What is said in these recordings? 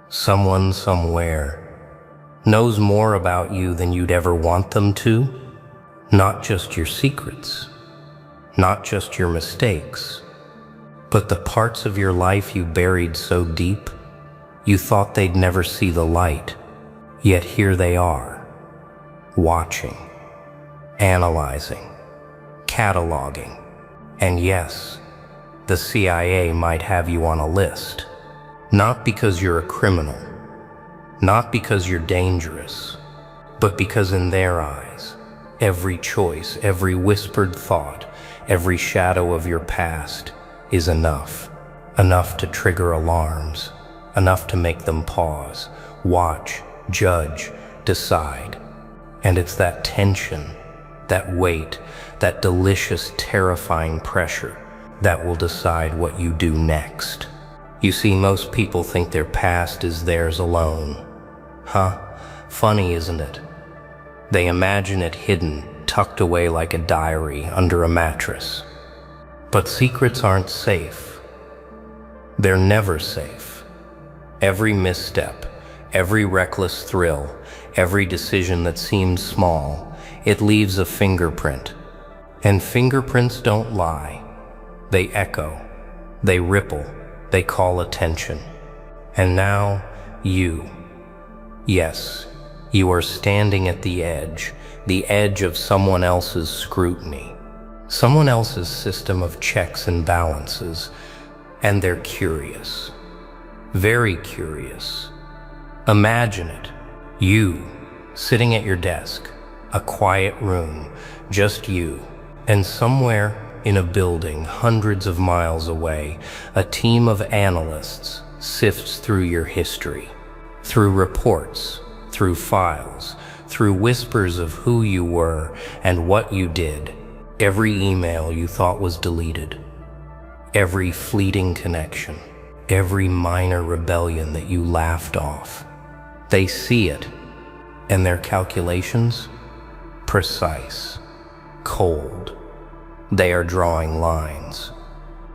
Someone somewhere knows more about you than you'd ever want them to. Not just your secrets, not just your mistakes, but the parts of your life you buried so deep you thought they'd never see the light. Yet here they are, watching, analyzing, cataloging. And yes, the CIA might have you on a list. Not because you're a criminal, not because you're dangerous, but because in their eyes, every choice, every whispered thought, every shadow of your past is enough. Enough to trigger alarms, enough to make them pause, watch, judge, decide. And it's that tension, that weight, that delicious, terrifying pressure that will decide what you do next. You see, most people think their past is theirs alone. Funny, isn't it? They imagine it hidden, tucked away like a diary under a mattress. But secrets aren't safe. They're never safe. Every misstep, every reckless thrill, every decision that seemed small, it leaves a fingerprint. And fingerprints don't lie. They echo, they ripple, they call attention. And now, yes, you are standing at the edge of someone else's scrutiny, someone else's system of checks and balances, and they're curious, very curious. Imagine it, you sitting at your desk, a quiet room, just you, and somewhere in a building hundreds of miles away, a team of analysts sifts through your history, through reports, through files, through whispers of who you were and what you did, every email you thought was deleted, every fleeting connection, every minor rebellion that you laughed off. They see it, and their calculations? Precise, cold. They are drawing lines,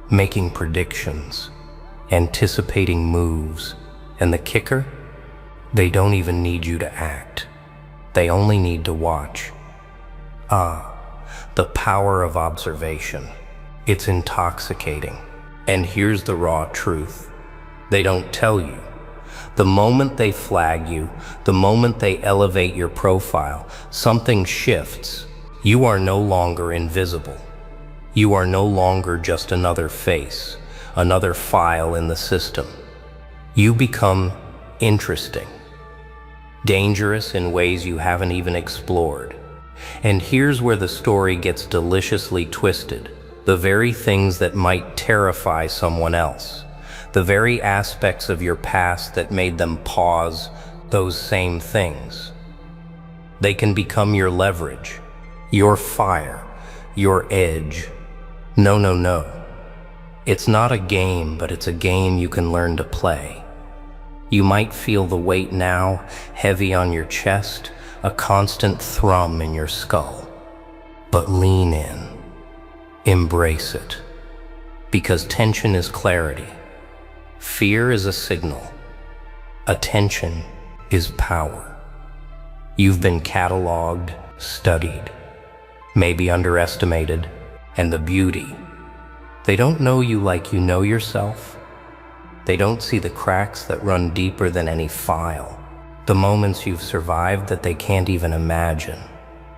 making predictions, anticipating moves, and the kicker? They don't even need you to act. They only need to watch. The power of observation. It's intoxicating. And here's the raw truth. They don't tell you. The moment they flag you, the moment they elevate your profile, something shifts. You are no longer invisible. You are no longer just another face, another file in the system. You become interesting, dangerous in ways you haven't even explored. And here's where the story gets deliciously twisted. The very things that might terrify someone else, the very aspects of your past that made them pause, those same things. They can become your leverage, your fire, your edge. No. It's not a game, but it's a game you can learn to play. You might feel the weight now, heavy on your chest, a constant thrum in your skull. But lean in. Embrace it. Because tension is clarity. Fear is a signal. Attention is power. You've been cataloged, studied, maybe underestimated, and the beauty. They don't know you like you know yourself. They don't see the cracks that run deeper than any file. The moments you've survived that they can't even imagine.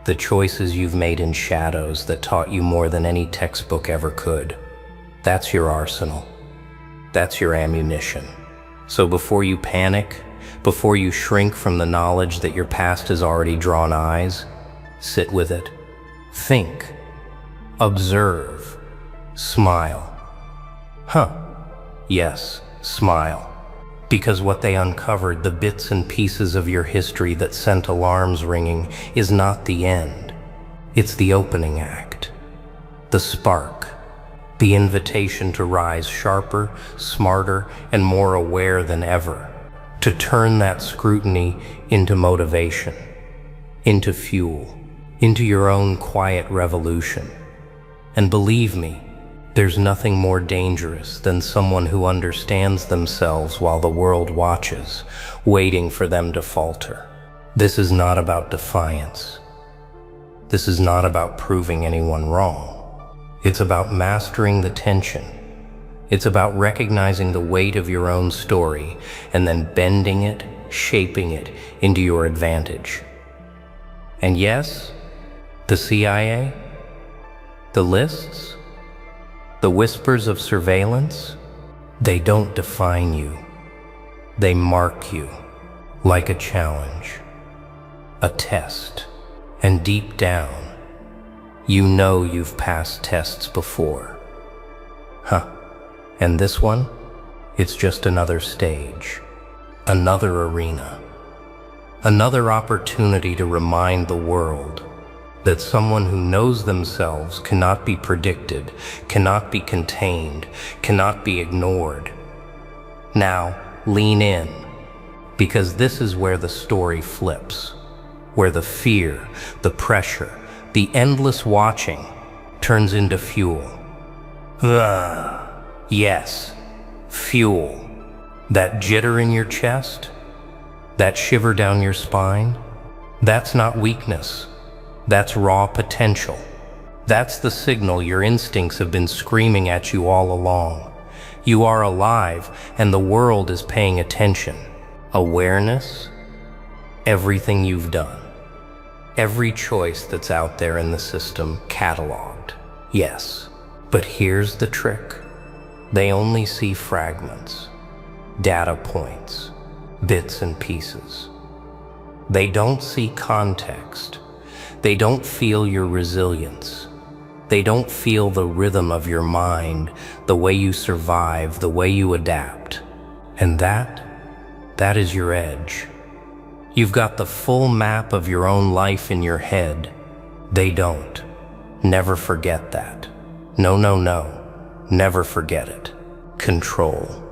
The choices you've made in shadows that taught you more than any textbook ever could. That's your arsenal. That's your ammunition. So before you panic, before you shrink from the knowledge that your past has already drawn eyes, sit with it. Think. Observe. Smile. Yes, smile. Because what they uncovered, the bits and pieces of your history that sent alarms ringing, is not the end. It's the opening act. The spark. The invitation to rise sharper, smarter, and more aware than ever. To turn that scrutiny into motivation, into fuel, into your own quiet revolution. And believe me, There's nothing more dangerous than someone who understands themselves while the world watches, waiting for them to falter. This is not about defiance. This is not about proving anyone wrong. It's about mastering the tension. It's about recognizing the weight of your own story and then bending it, shaping it into your advantage. And yes, the CIA, the lists, the whispers of surveillance, they don't define you. They mark you like a challenge, a test. And deep down, you know you've passed tests before. And this one, it's just another stage, another arena, another opportunity to remind the world that someone who knows themselves cannot be predicted, cannot be contained, cannot be ignored. Now, lean in, because this is where the story flips, where the fear, the pressure, the endless watching turns into fuel. Yes, fuel. That jitter in your chest, that shiver down your spine, that's not weakness. That's raw potential. That's the signal your instincts have been screaming at you all along. You are alive and the world is paying attention. Awareness, everything you've done. Every choice that's out there in the system cataloged. Yes, but here's the trick. They only see fragments, data points, bits and pieces. They don't see context. They don't feel your resilience. They don't feel the rhythm of your mind, the way you survive, the way you adapt. And that is your edge. You've got the full map of your own life in your head. They don't. Never forget that. No. Never forget it. Control.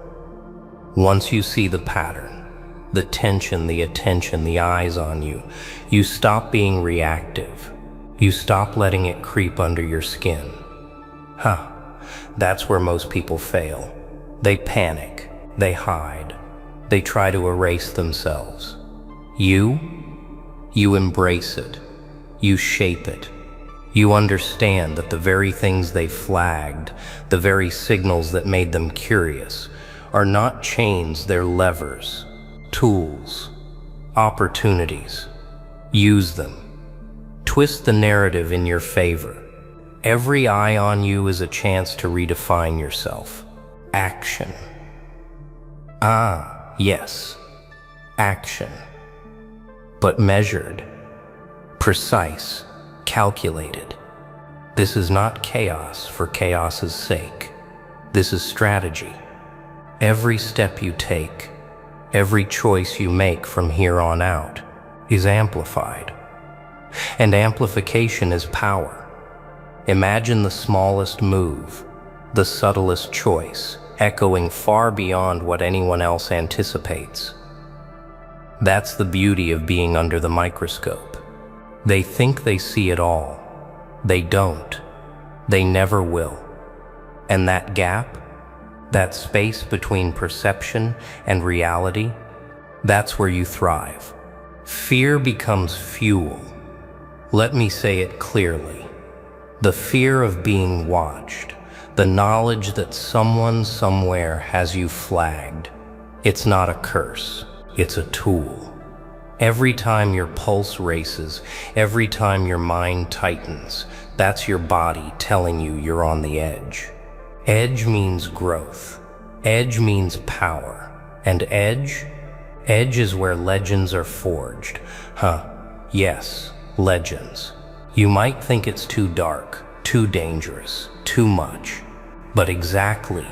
Once you see the pattern, the tension, the attention, the eyes on you, you stop being reactive. You stop letting it creep under your skin. That's where most people fail. They panic. They hide. They try to erase themselves. You embrace it. You shape it. You understand that the very things they flagged, the very signals that made them curious, are not chains, they're levers, tools, opportunities. Use them. Twist the narrative in your favor. Every eye on you is a chance to redefine yourself. Action. Yes, action. But measured, precise, calculated. This is not chaos for chaos's sake. This is strategy. Every step you take, every choice you make from here on out is amplified. And amplification is power. Imagine the smallest move, the subtlest choice, echoing far beyond what anyone else anticipates. That's the beauty of being under the microscope. They think they see it all. They don't. They never will. And that gap, that space between perception and reality, that's where you thrive. Fear becomes fuel. Let me say it clearly. The fear of being watched, the knowledge that someone somewhere has you flagged. It's not a curse, it's a tool. Every time your pulse races, every time your mind tightens, that's your body telling you you're on the edge. Edge means growth. Edge means power. And edge is where legends are forged. Yes, legends. You might think it's too dark, too dangerous, too much. But exactly,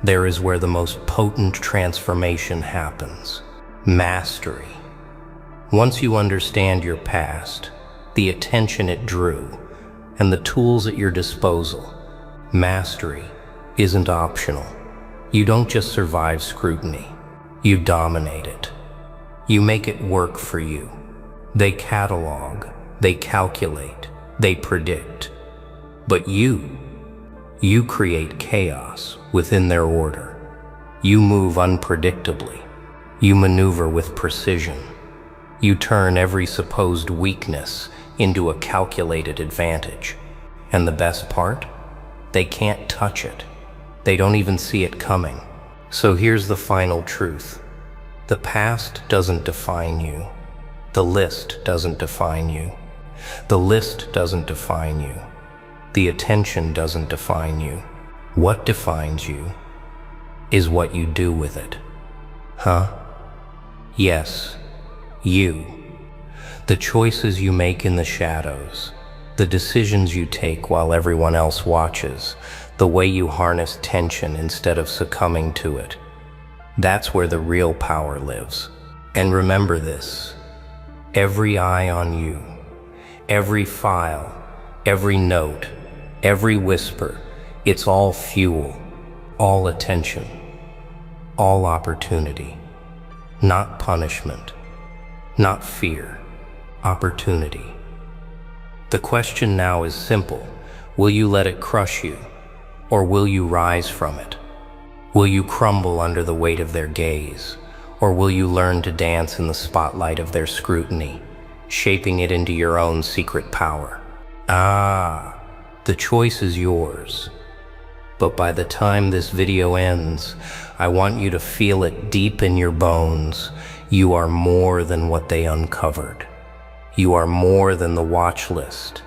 there is where the most potent transformation happens. Mastery. Once you understand your past, the attention it drew, and the tools at your disposal, mastery isn't optional. You don't just survive scrutiny. You dominate it. You make it work for you. They catalog, they calculate, they predict. But you You create chaos within their order. You move unpredictably. You maneuver with precision. You turn every supposed weakness into a calculated advantage. And the best part? They can't touch it. They don't even see it coming. So here's the final truth. The past doesn't define you. The list doesn't define you. The list doesn't define you. The attention doesn't define you. What defines you is what you do with it. Huh? Yes, you. The choices you make in the shadows, the decisions you take while everyone else watches, the way you harness tension instead of succumbing to it. That's where the real power lives. And remember this, every eye on you, every file, every note, every whisper, it's all fuel, all attention, all opportunity. Not punishment, not fear, opportunity. The question now is simple. Will you let it crush you, or will you rise from it? Will you crumble under the weight of their gaze, or will you learn to dance in the spotlight of their scrutiny, shaping it into your own secret power? The choice is yours. But by the time this video ends, I want you to feel it deep in your bones. You are more than what they uncovered. You are more than the watch list.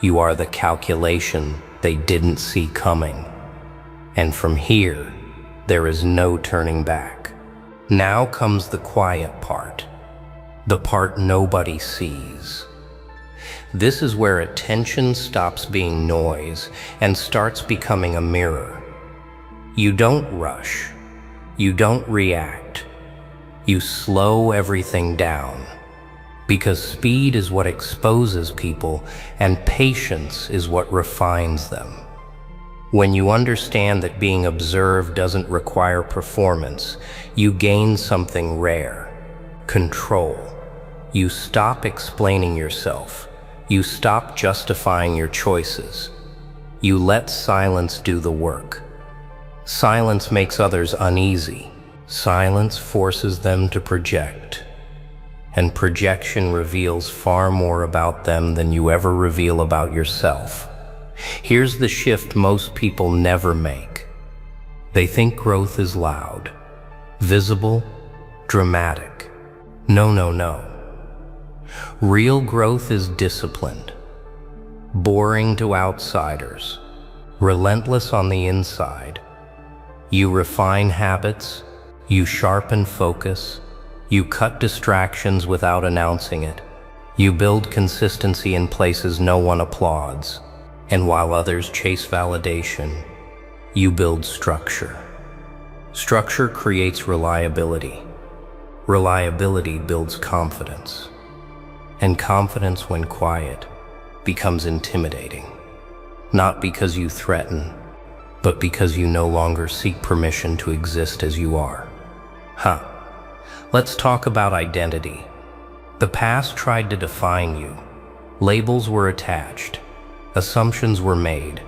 You are the calculation they didn't see coming. And from here, there is no turning back. Now comes the quiet part, the part nobody sees. This is where attention stops being noise and starts becoming a mirror. You don't rush. You don't react. You slow everything down. Because speed is what exposes people and patience is what refines them. When you understand that being observed doesn't require performance, you gain something rare: control. You stop explaining yourself. You stop justifying your choices. You let silence do the work. Silence makes others uneasy. Silence forces them to project. And projection reveals far more about them than you ever reveal about yourself. Here's the shift most people never make. They think growth is loud, visible, dramatic. No, no, no. Real growth is disciplined, boring to outsiders, relentless on the inside. You refine habits, you sharpen focus, you cut distractions without announcing it. You build consistency in places no one applauds. And while others chase validation, you build structure. Structure creates reliability. Reliability builds confidence. And confidence, when quiet, becomes intimidating. Not because you threaten, but because you no longer seek permission to exist as you are. Let's talk about identity. The past tried to define you. Labels were attached. Assumptions were made.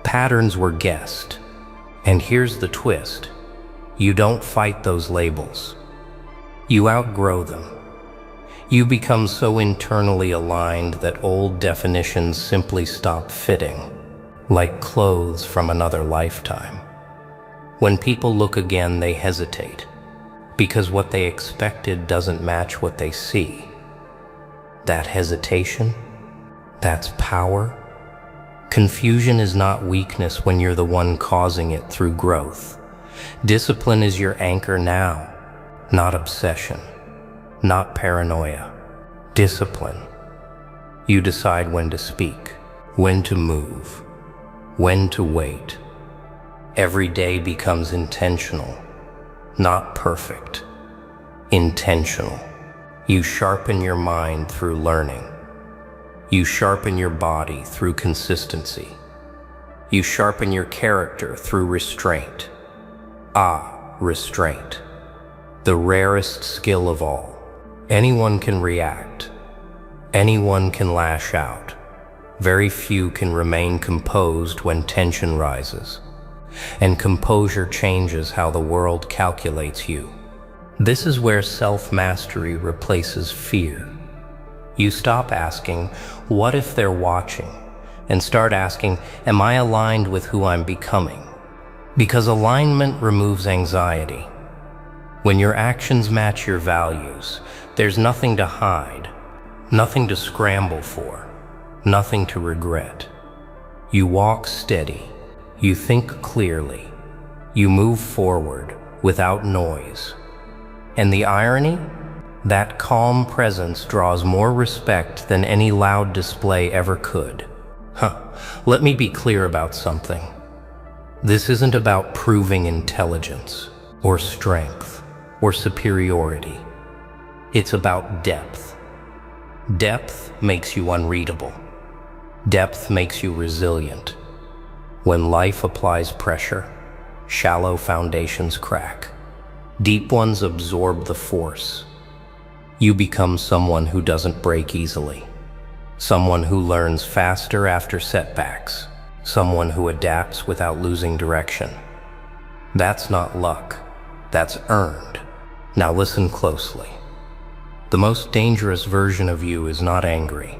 Patterns were guessed. And here's the twist. You don't fight those labels. You outgrow them. You become so internally aligned that old definitions simply stop fitting, like clothes from another lifetime. When people look again, they hesitate, because what they expected doesn't match what they see. That hesitation, that's power. Confusion is not weakness when you're the one causing it through growth. Discipline is your anchor now, not obsession, not paranoia. Discipline. You decide when to speak, when to move, when to wait. Every day becomes intentional, not perfect, intentional. You sharpen your mind through learning. You sharpen your body through consistency. You sharpen your character through restraint. Restraint. The rarest skill of all. Anyone can react. Anyone can lash out. Very few can remain composed when tension rises, and composure changes how the world calculates you. This is where self-mastery replaces fear. You stop asking, what if they're watching? And start asking, am I aligned with who I'm becoming? Because alignment removes anxiety. When your actions match your values, there's nothing to hide, nothing to scramble for, nothing to regret. You walk steady, you think clearly, you move forward without noise. And the irony? That calm presence draws more respect than any loud display ever could. Let me be clear about something. This isn't about proving intelligence, or strength, or superiority. It's about depth. Depth makes you unreadable. Depth makes you resilient. When life applies pressure, shallow foundations crack. Deep ones absorb the force. You become someone who doesn't break easily. Someone who learns faster after setbacks. Someone who adapts without losing direction. That's not luck. That's earned. Now listen closely. The most dangerous version of you is not angry,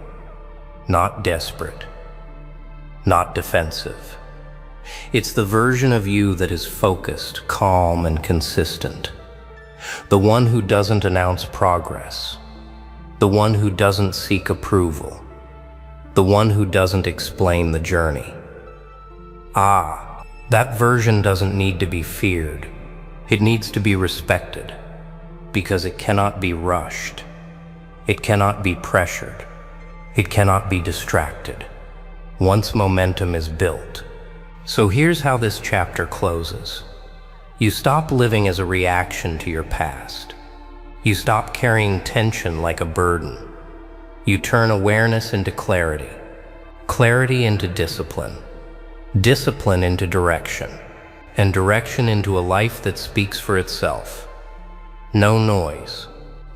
not desperate, not defensive. It's the version of you that is focused, calm, and consistent. The one who doesn't announce progress. The one who doesn't seek approval. The one who doesn't explain the journey. That version doesn't need to be feared. It needs to be respected, because it cannot be rushed. It cannot be pressured. It cannot be distracted. Once momentum is built. So here's how this chapter closes. You stop living as a reaction to your past. You stop carrying tension like a burden. You turn awareness into clarity. Clarity into discipline. Discipline into direction. And direction into a life that speaks for itself. No noise.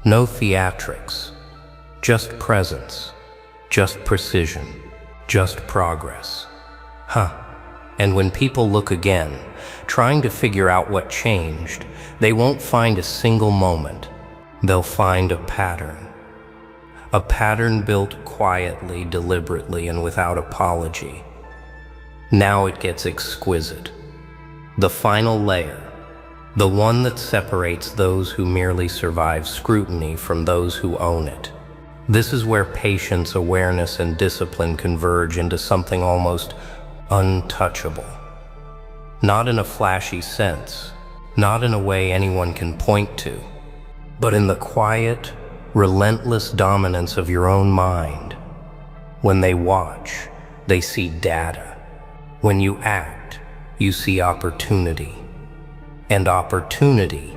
No theatrics. Just presence. Just precision. Just progress. And when people look again, trying to figure out what changed, they won't find a single moment. They'll find a pattern. A pattern built quietly, deliberately, and without apology. Now it gets exquisite. The final layer. The one that separates those who merely survive scrutiny from those who own it. This is where patience, awareness, and discipline converge into something almost untouchable. Not in a flashy sense, not in a way anyone can point to, but in the quiet, relentless dominance of your own mind. When they watch, they see data. When you act, you see opportunity. And opportunity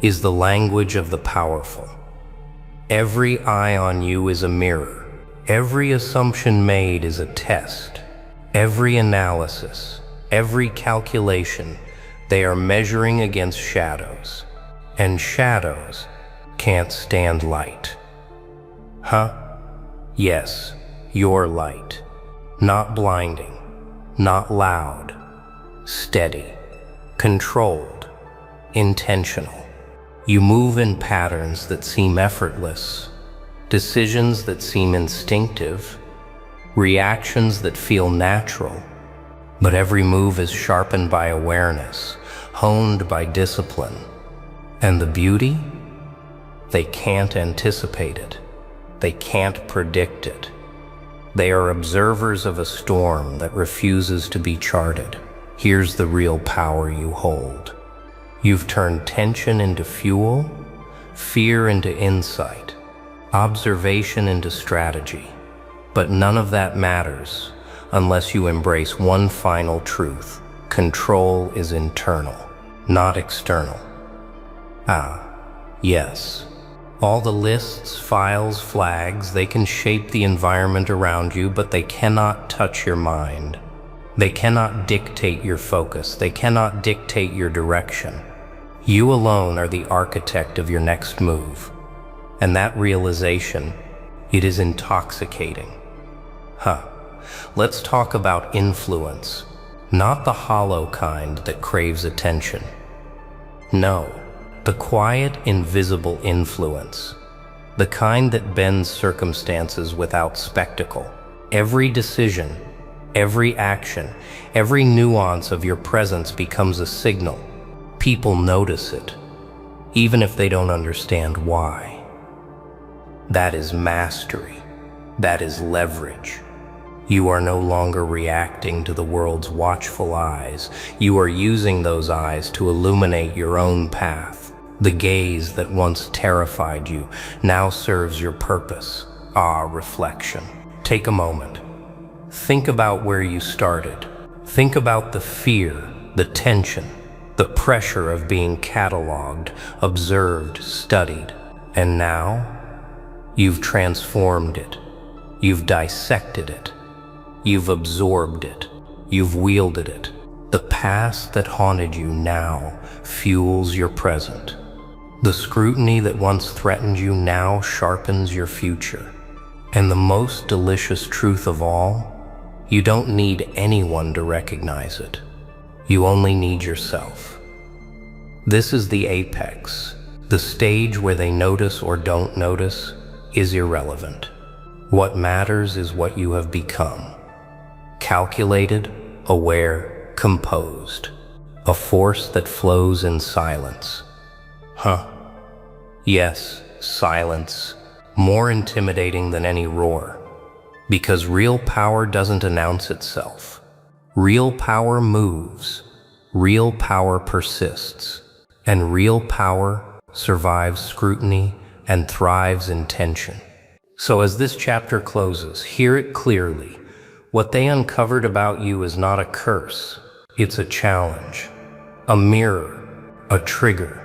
is the language of the powerful. Every eye on you is a mirror. Every assumption made is a test. Every analysis, every calculation, they are measuring against shadows. And shadows can't stand light. Yes, your light. Not blinding, not loud, steady, controlled, intentional. You move in patterns that seem effortless, decisions that seem instinctive, reactions that feel natural, but every move is sharpened by awareness, honed by discipline. And the beauty? They can't anticipate it. They can't predict it. They are observers of a storm that refuses to be charted. Here's the real power you hold. You've turned tension into fuel, fear into insight, observation into strategy. But none of that matters unless you embrace one final truth. Control is internal, not external. Yes. All the lists, files, flags, they can shape the environment around you, but they cannot touch your mind. They cannot dictate your focus. They cannot dictate your direction. You alone are the architect of your next move. And that realization, it is intoxicating. Let's talk about influence, not the hollow kind that craves attention. No, the quiet, invisible influence, the kind that bends circumstances without spectacle. Every decision, every action, every nuance of your presence becomes a signal. People notice it, even if they don't understand why. That is mastery. That is leverage. You are no longer reacting to the world's watchful eyes. You are using those eyes to illuminate your own path. The gaze that once terrified you now serves your purpose. Reflection. Take a moment. Think about where you started. Think about the fear, the tension, the pressure of being cataloged, observed, studied. And now, you've transformed it. You've dissected it. You've absorbed it. You've wielded it. The past that haunted you now fuels your present. The scrutiny that once threatened you now sharpens your future. And the most delicious truth of all, you don't need anyone to recognize it. You only need yourself. This is the apex. The stage where they notice or don't notice is irrelevant. What matters is what you have become. Calculated, aware, composed. A force that flows in silence. Yes, silence. More intimidating than any roar. Because real power doesn't announce itself. Real power moves. Real power persists. And real power survives scrutiny and thrives in tension. So as this chapter closes, hear it clearly. What they uncovered about you is not a curse. It's a challenge, a mirror, a trigger.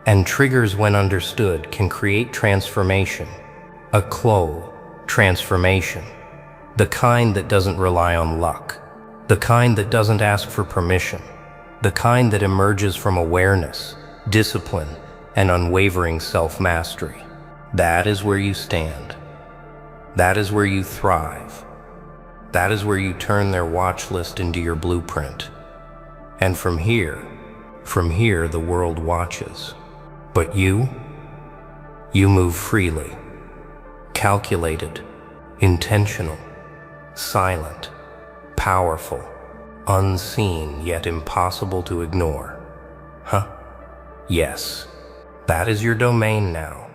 And triggers, when understood, can create transformation. A transformation. The kind that doesn't rely on luck. The kind that doesn't ask for permission. The kind that emerges from awareness, discipline, and unwavering self-mastery. That is where you stand. That is where you thrive. That is where you turn their watch list into your blueprint. And from here the world watches. But you move freely, calculated, intentional, silent, powerful, unseen yet impossible to ignore. Yes, that is your domain now.